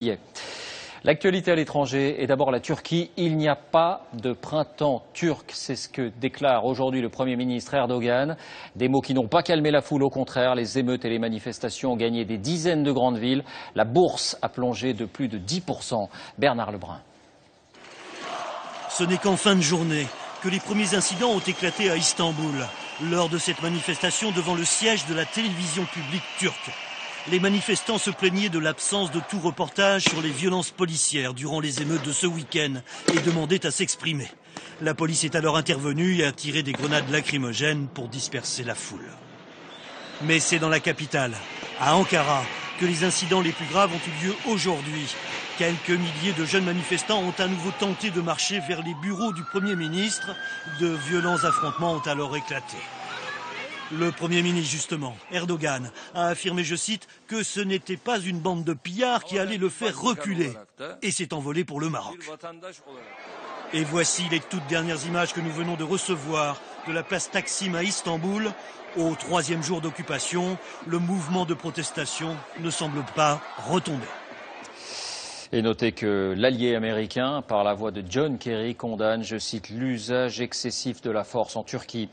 Yeah. L'actualité à l'étranger est d'abord la Turquie. Il n'y a pas de printemps turc, c'est ce que déclare aujourd'hui le Premier ministre Erdogan. Des mots qui n'ont pas calmé la foule, au contraire. Les émeutes et les manifestations ont gagné des dizaines de grandes villes. La bourse a plongé de plus de 10%. Bernard Lebrun. Ce n'est qu'en fin de journée que les premiers incidents ont éclaté à Istanbul, lors de cette manifestation devant le siège de la télévision publique turque. Les manifestants se plaignaient de l'absence de tout reportage sur les violences policières durant les émeutes de ce week-end et demandaient à s'exprimer. La police est alors intervenue et a tiré des grenades lacrymogènes pour disperser la foule. Mais c'est dans la capitale, à Ankara, que les incidents les plus graves ont eu lieu aujourd'hui. Quelques milliers de jeunes manifestants ont à nouveau tenté de marcher vers les bureaux du Premier ministre. De violents affrontements ont alors éclaté. Le Premier ministre, justement, Erdogan, a affirmé, je cite, que ce n'était pas une bande de pillards qui allait le faire reculer et s'est envolé pour le Maroc. Et voici les toutes dernières images que nous venons de recevoir de la place Taksim à Istanbul. Au 3e jour d'occupation, le mouvement de protestation ne semble pas retomber. Et notez que l'allié américain, par la voix de John Kerry, condamne, je cite, l'usage excessif de la force en Turquie.